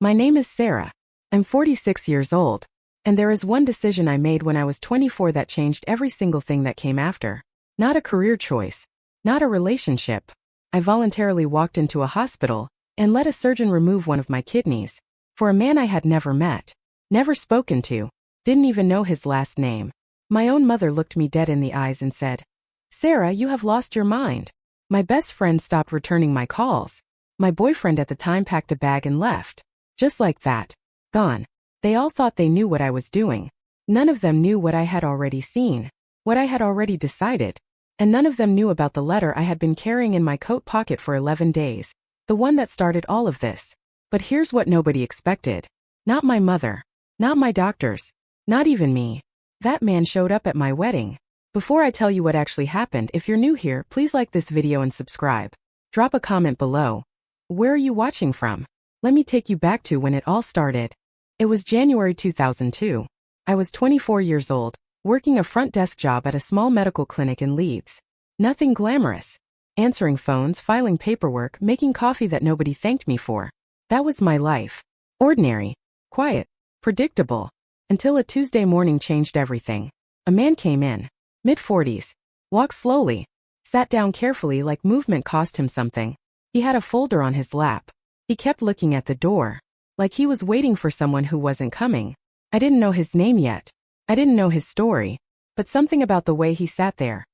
My name is Sarah. I'm 46 years old. And there is one decision I made when I was 24 that changed every single thing that came after. Not a career choice. Not a relationship. I voluntarily walked into a hospital and let a surgeon remove one of my kidneys. For a man I had never met. Never spoken to. Didn't even know his last name. My own mother looked me dead in the eyes and said, "Sarah, you have lost your mind." My best friend stopped returning my calls. My boyfriend at the time packed a bag and left. Just like that. Gone. They all thought they knew what I was doing. None of them knew what I had already seen. What I had already decided. And none of them knew about the letter I had been carrying in my coat pocket for 11 days. The one that started all of this. But here's what nobody expected. Not my mother. Not my doctors. Not even me. That man showed up at my wedding. Before I tell you what actually happened, if you're new here, please like this video and subscribe. Drop a comment below. Where are you watching from? Let me take you back to when it all started. It was January 2002. I was 24 years old, working a front desk job at a small medical clinic in Leeds. Nothing glamorous. Answering phones, filing paperwork, making coffee that nobody thanked me for. That was my life. Ordinary. Quiet. Predictable. Until a Tuesday morning changed everything. A man came in. Mid-40s. Walked slowly. Sat down carefully like movement cost him something. He had a folder on his lap. He kept looking at the door. Like he was waiting for someone who wasn't coming. I didn't know his name yet. I didn't know his story. But something about the way he sat there.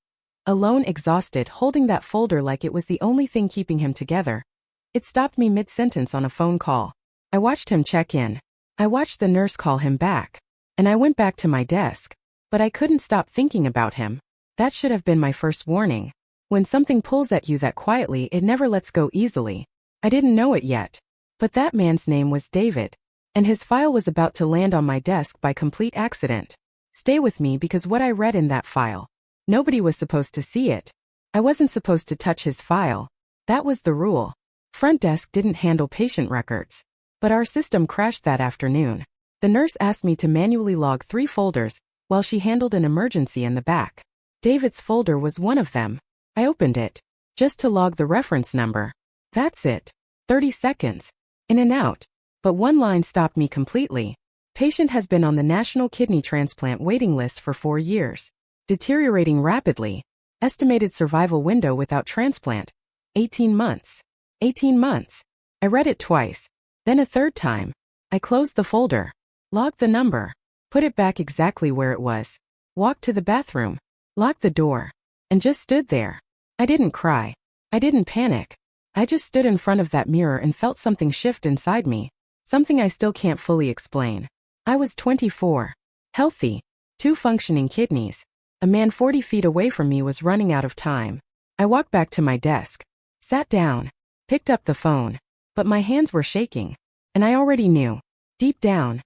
Alone, exhausted, holding that folder like it was the only thing keeping him together. It stopped me mid-sentence on a phone call. I watched him check in. I watched the nurse call him back. And I went back to my desk. But I couldn't stop thinking about him. That should have been my first warning. When something pulls at you that quietly, it never lets go easily. I didn't know it yet. But that man's name was David. And his file was about to land on my desk by complete accident. Stay with me because what I read in that file. Nobody was supposed to see it. I wasn't supposed to touch his file. That was the rule. Front desk didn't handle patient records. But our system crashed that afternoon. The nurse asked me to manually log 3 folders, while she handled an emergency in the back. David's folder was one of them. I opened it. Just to log the reference number. That's it. 30 seconds. In and out. But one line stopped me completely. Patient has been on the National Kidney Transplant waiting list for 4 years. Deteriorating rapidly. Estimated survival window without transplant. 18 months. 18 months. I read it twice. Then a third time. I closed the folder. Logged the number. Put it back exactly where it was. Walked to the bathroom. Locked the door. And just stood there. I didn't cry. I didn't panic. I just stood in front of that mirror and felt something shift inside me. Something I still can't fully explain. I was 24. Healthy. 2 functioning kidneys. A man 40 feet away from me was running out of time. I walked back to my desk. Sat down. Picked up the phone. But my hands were shaking. And I already knew. Deep down.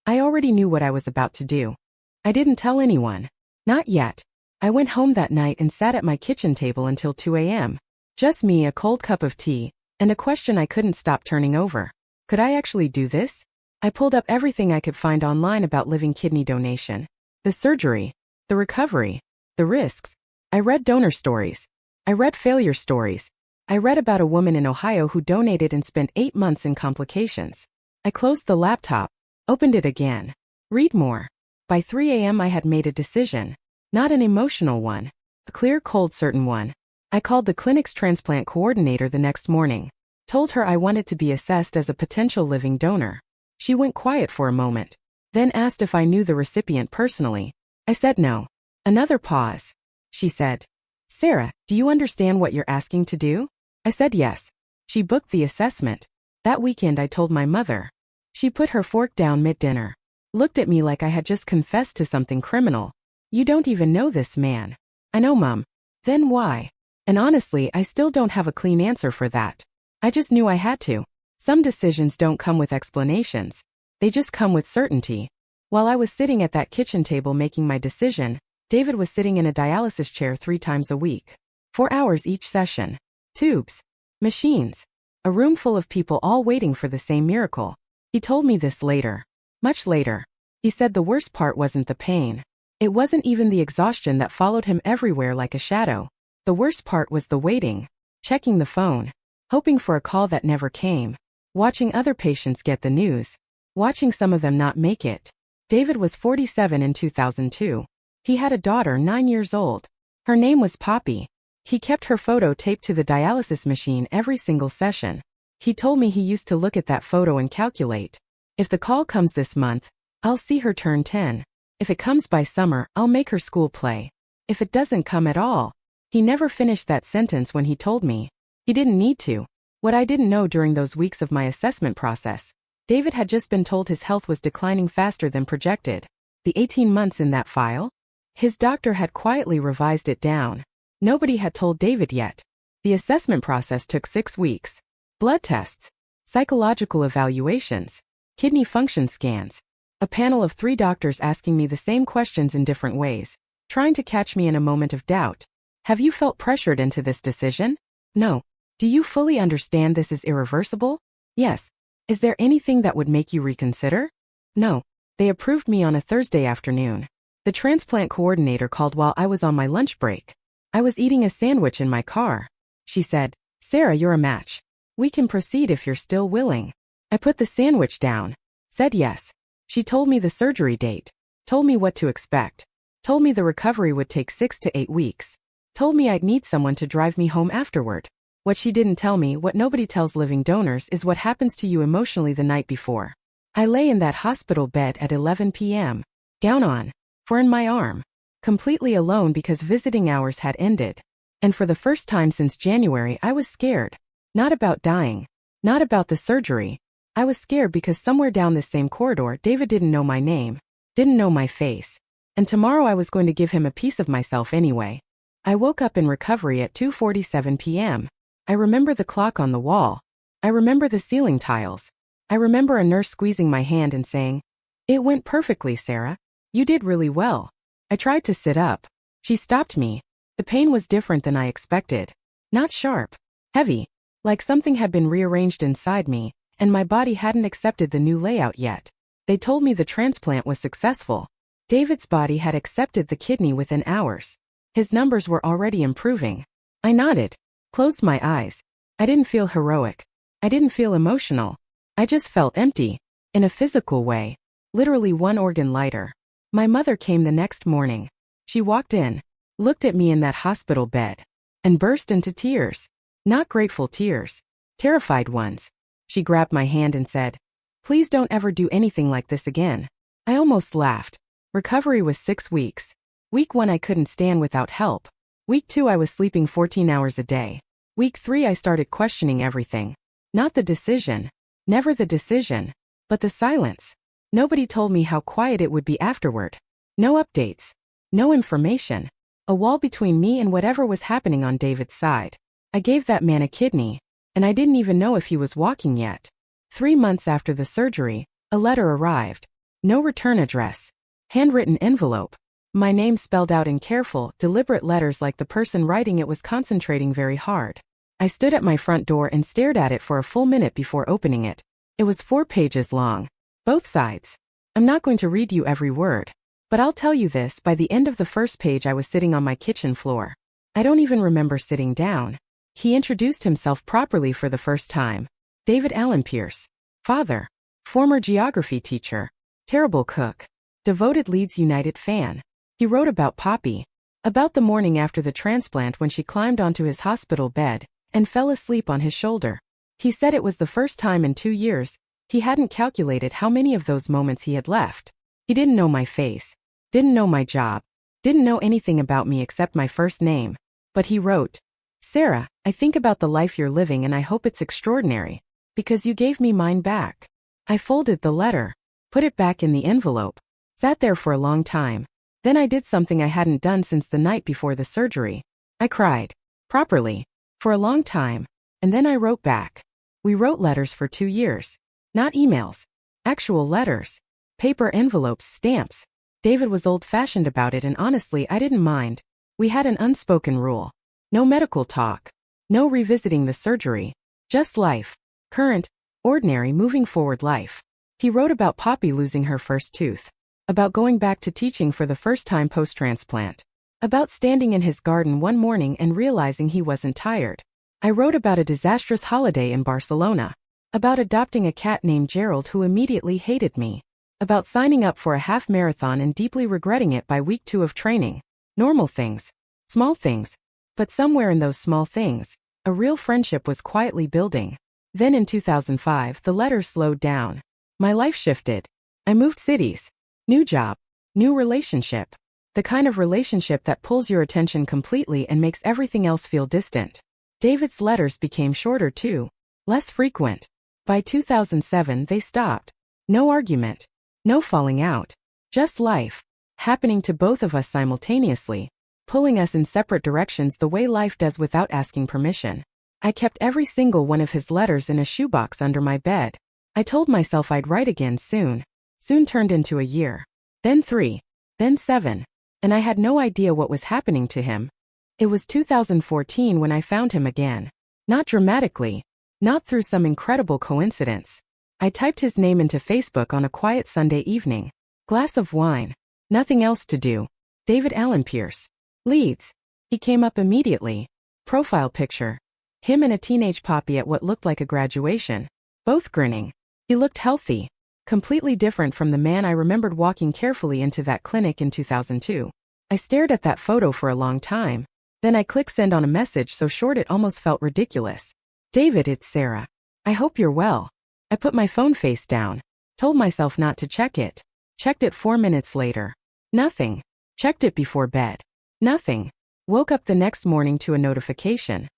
I already knew what I was about to do. I didn't tell anyone. Not yet. I went home that night and sat at my kitchen table until 2 a.m. Just me, a cold cup of tea, and a question I couldn't stop turning over. Could I actually do this? I pulled up everything I could find online about living kidney donation. The surgery. The recovery. The risks. I read donor stories. I read failure stories. I read about a woman in Ohio who donated and spent 8 months in complications. I closed the laptop. Opened it again. Read more. By 3 a.m. I had made a decision. Not an emotional one. A clear, cold, certain one. I called the clinic's transplant coordinator the next morning. Told her I wanted to be assessed as a potential living donor. She went quiet for a moment. Then asked if I knew the recipient personally. I said no. Another pause. She said, "Sarah, do you understand what you're asking to do?" I said yes. She booked the assessment. That weekend I told my mother. She put her fork down mid-dinner. Looked at me like I had just confessed to something criminal. "You don't even know this man." "I know, Mom." "Then why?" And honestly, I still don't have a clean answer for that. I just knew I had to. Some decisions don't come with explanations. They just come with certainty. While I was sitting at that kitchen table making my decision, David was sitting in a dialysis chair 3 times a week. 4 hours each session. Tubes. Machines. A room full of people all waiting for the same miracle. He told me this later. Much later. He said the worst part wasn't the pain. It wasn't even the exhaustion that followed him everywhere like a shadow. The worst part was the waiting. Checking the phone. Hoping for a call that never came. watching other patients get the news, watching some of them not make it. David was 47 in 2002. He had a daughter 9 years old. Her name was Poppy. He kept her photo taped to the dialysis machine every single session. He told me he used to look at that photo and calculate. If the call comes this month, I'll see her turn 10. If it comes by summer, I'll make her school play. If it doesn't come at all. He never finished that sentence when he told me. He didn't need to. What I didn't know during those weeks of my assessment process, David had just been told his health was declining faster than projected. The 18 months in that file? His doctor had quietly revised it down. Nobody had told David yet. The assessment process took 6 weeks. Blood tests, psychological evaluations, kidney function scans. A panel of 3 doctors asking me the same questions in different ways, trying to catch me in a moment of doubt. Have you felt pressured into this decision? No. Do you fully understand this is irreversible? Yes. Is there anything that would make you reconsider? No. They approved me on a Thursday afternoon. The transplant coordinator called while I was on my lunch break. I was eating a sandwich in my car. She said, "Sarah, you're a match. We can proceed if you're still willing." I put the sandwich down, said yes. She told me the surgery date, told me what to expect, told me the recovery would take 6 to 8 weeks, told me I'd need someone to drive me home afterward. What she didn't tell me, what nobody tells living donors, is what happens to you emotionally the night before. I lay in that hospital bed at 11 p.m., gown on, for in my arm, completely alone because visiting hours had ended. And for the first time since January, I was scared. Not about dying, not about the surgery. I was scared because somewhere down this same corridor, David didn't know my name, didn't know my face. And tomorrow I was going to give him a piece of myself anyway. I woke up in recovery at 2:47 p.m. I remember the clock on the wall. I remember the ceiling tiles. I remember a nurse squeezing my hand and saying, "It went perfectly, Sarah. You did really well." I tried to sit up. She stopped me. The pain was different than I expected. Not sharp. Heavy. Like something had been rearranged inside me, and my body hadn't accepted the new layout yet. They told me the transplant was successful. David's body had accepted the kidney within hours. His numbers were already improving. I nodded. Closed my eyes. I didn't feel heroic. I didn't feel emotional. I just felt empty. In a physical way. Literally one organ lighter. My mother came the next morning. She walked in, looked at me in that hospital bed, and burst into tears. Not grateful tears. Terrified ones. She grabbed my hand and said, "Please don't ever do anything like this again." I almost laughed. Recovery was 6 weeks. Week 1 I couldn't stand without help. Week 2 I was sleeping 14 hours a day. Week 3 I started questioning everything. Not the decision. Never the decision. But the silence. Nobody told me how quiet it would be afterward. No updates. No information. A wall between me and whatever was happening on David's side. I gave that man a kidney, and I didn't even know if he was walking yet. 3 months after the surgery, a letter arrived. No return address. Handwritten envelope. My name spelled out in careful, deliberate letters like the person writing it was concentrating very hard. I stood at my front door and stared at it for a full minute before opening it. It was 4 pages long. Both sides. I'm not going to read you every word. But I'll tell you this, by the end of the first page I was sitting on my kitchen floor. I don't even remember sitting down. He introduced himself properly for the first time. David Allen Pierce. Father. Former geography teacher. Terrible cook. Devoted Leeds United fan. He wrote about Poppy. About the morning after the transplant when she climbed onto his hospital bed and fell asleep on his shoulder. He said it was the first time in 2 years. He hadn't calculated how many of those moments he had left. He didn't know my face. Didn't know my job. Didn't know anything about me except my first name. But he wrote, "Sarah, I think about the life you're living and I hope it's extraordinary. Because you gave me mine back." I folded the letter. Put it back in the envelope. Sat there for a long time. Then I did something I hadn't done since the night before the surgery. I cried. Properly. For a long time. And then I wrote back. We wrote letters for 2 years. Not emails. Actual letters. Paper envelopes, stamps. David was old-fashioned about it and honestly I didn't mind. We had an unspoken rule. No medical talk. No revisiting the surgery. Just life. Current, ordinary, moving forward life. He wrote about Poppy losing her first tooth. About going back to teaching for the first time post-transplant. About standing in his garden one morning and realizing he wasn't tired. I wrote about a disastrous holiday in Barcelona. About adopting a cat named Gerald who immediately hated me. About signing up for a half marathon and deeply regretting it by week 2 of training. Normal things. Small things. But somewhere in those small things, a real friendship was quietly building. Then in 2005, the letters slowed down. My life shifted. I moved cities. New job. New relationship. The kind of relationship that pulls your attention completely and makes everything else feel distant. David's letters became shorter too. Less frequent. By 2007, they stopped. No argument. No falling out. Just life. Happening to both of us simultaneously. Pulling us in separate directions the way life does without asking permission. I kept every single one of his letters in a shoebox under my bed. I told myself I'd write again soon. Soon turned into a year. Then 3. Then 7. And I had no idea what was happening to him. It was 2014 when I found him again. Not dramatically. Not through some incredible coincidence. I typed his name into Facebook on a quiet Sunday evening. Glass of wine. Nothing else to do. David Allen Pierce. Leeds. He came up immediately. Profile picture. Him and a teenage poppy at what looked like a graduation. Both grinning. He looked healthy. Completely different from the man I remembered walking carefully into that clinic in 2002. I stared at that photo for a long time. Then I clicked send on a message so short it almost felt ridiculous. David, it's Sarah. I hope you're well. I put my phone face down. Told myself not to check it. Checked it 4 minutes later. Nothing. Checked it before bed. Nothing. Woke up the next morning to a notification.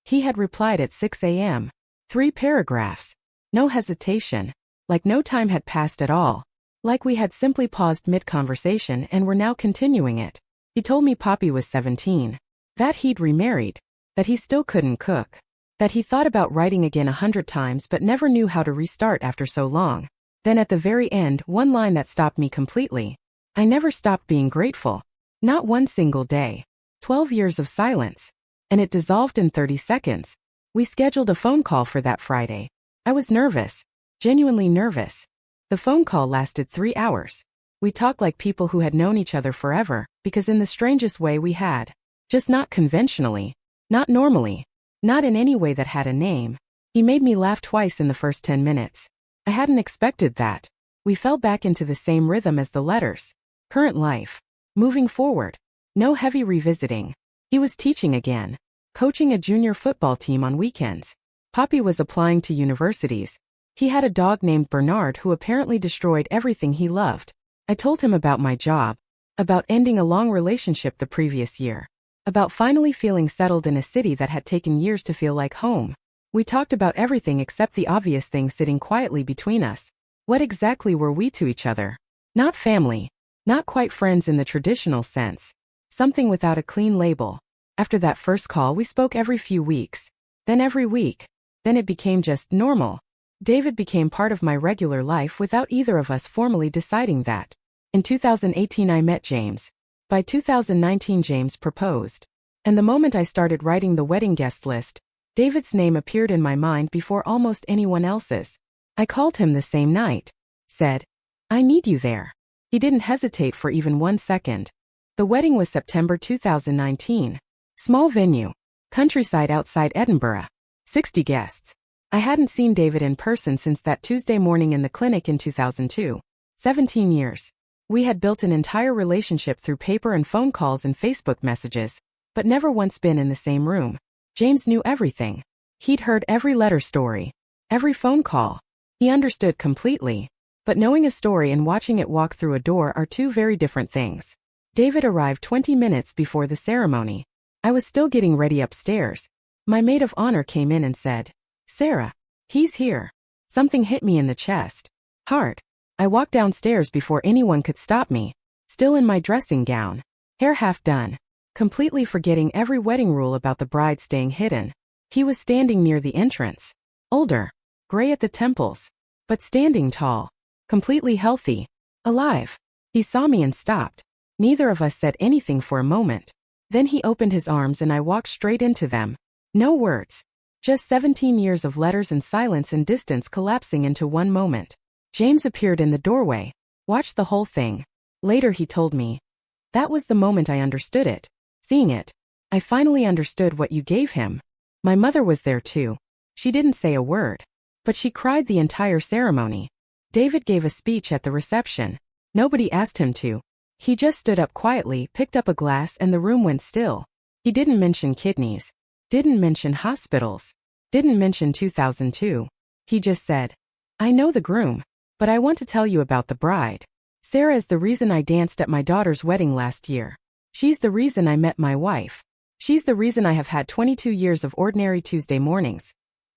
He had replied at 6 a.m. 3 paragraphs. No hesitation. Like no time had passed at all. Like we had simply paused mid-conversation and were now continuing it. He told me Poppy was 17. That he'd remarried. That he still couldn't cook. That he thought about writing again 100 times but never knew how to restart after so long. Then at the very end, one line that stopped me completely. I never stopped being grateful. Not one single day. 12 years of silence. And it dissolved in 30 seconds. We scheduled a phone call for that Friday. I was nervous. Genuinely nervous. The phone call lasted 3 hours. We talked like people who had known each other forever, because in the strangest way we had. Just not conventionally. Not normally. Not in any way that had a name. He made me laugh twice in the first 10 minutes. I hadn't expected that. We fell back into the same rhythm as the letters. Current life. Moving forward. No heavy revisiting. He was teaching again. Coaching a junior football team on weekends. Poppy was applying to universities. He had a dog named Bernard who apparently destroyed everything he loved. I told him about my job. About ending a long relationship the previous year. About finally feeling settled in a city that had taken years to feel like home. We talked about everything except the obvious thing sitting quietly between us. What exactly were we to each other? Not family. Not quite friends in the traditional sense. Something without a clean label. After that first call we spoke every few weeks. Then every week. Then it became just normal. David became part of my regular life without either of us formally deciding that. In 2018 I met James. By 2019 James proposed. And the moment I started writing the wedding guest list, David's name appeared in my mind before almost anyone else's. I called him the same night. Said, I need you there. He didn't hesitate for even 1 second. The wedding was September 2019. Small venue. Countryside outside Edinburgh. 60 guests. I hadn't seen David in person since that Tuesday morning in the clinic in 2002. 17 years. We had built an entire relationship through paper and phone calls and Facebook messages, but never once been in the same room. James knew everything. He'd heard every letter story. Every phone call. He understood completely. But knowing a story and watching it walk through a door are two very different things. David arrived 20 minutes before the ceremony. I was still getting ready upstairs. My maid of honor came in and said, Sarah, he's here. Something hit me in the chest. Hard. I walked downstairs before anyone could stop me. Still in my dressing gown. Hair half done. Completely forgetting every wedding rule about the bride staying hidden. He was standing near the entrance. Older. Gray at the temples. But standing tall. Completely healthy. Alive. He saw me and stopped. Neither of us said anything for a moment. Then he opened his arms and I walked straight into them. No words. Just 17 years of letters and silence and distance collapsing into one moment. James appeared in the doorway. Watched the whole thing. Later he told me. That was the moment I understood it. Seeing it. I finally understood what you gave him. My mother was there too. She didn't say a word. But she cried the entire ceremony. David gave a speech at the reception. Nobody asked him to. He just stood up quietly, picked up a glass, and the room went still. He didn't mention kidneys. Didn't mention hospitals. Didn't mention 2002. He just said, "I know the groom, but I want to tell you about the bride. Sarah is the reason I danced at my daughter's wedding last year. She's the reason I met my wife. She's the reason I have had 22 years of ordinary Tuesday mornings.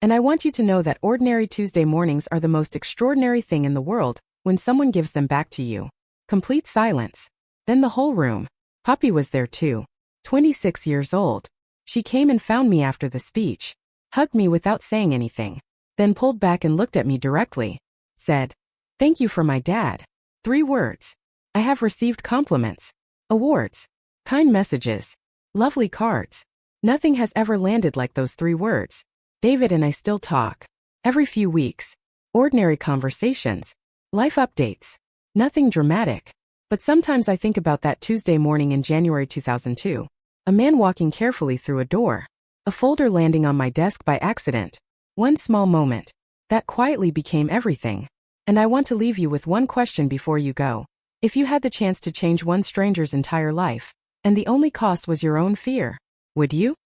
And I want you to know that ordinary Tuesday mornings are the most extraordinary thing in the world when someone gives them back to you." Complete silence. Then the whole room. Poppy was there too. 26 years old. She came and found me after the speech. Hugged me without saying anything. Then pulled back and looked at me directly. Said, "Thank you for my dad." 3 words. I have received compliments, awards, kind messages, lovely cards. Nothing has ever landed like those 3 words. David and I still talk. Every few weeks. Ordinary conversations. Life updates. Nothing dramatic. But sometimes I think about that Tuesday morning in January 2002. A man walking carefully through a door. A folder landing on my desk by accident. One small moment. That quietly became everything. And I want to leave you with one question before you go. If you had the chance to change one stranger's entire life, and the only cost was your own fear, would you?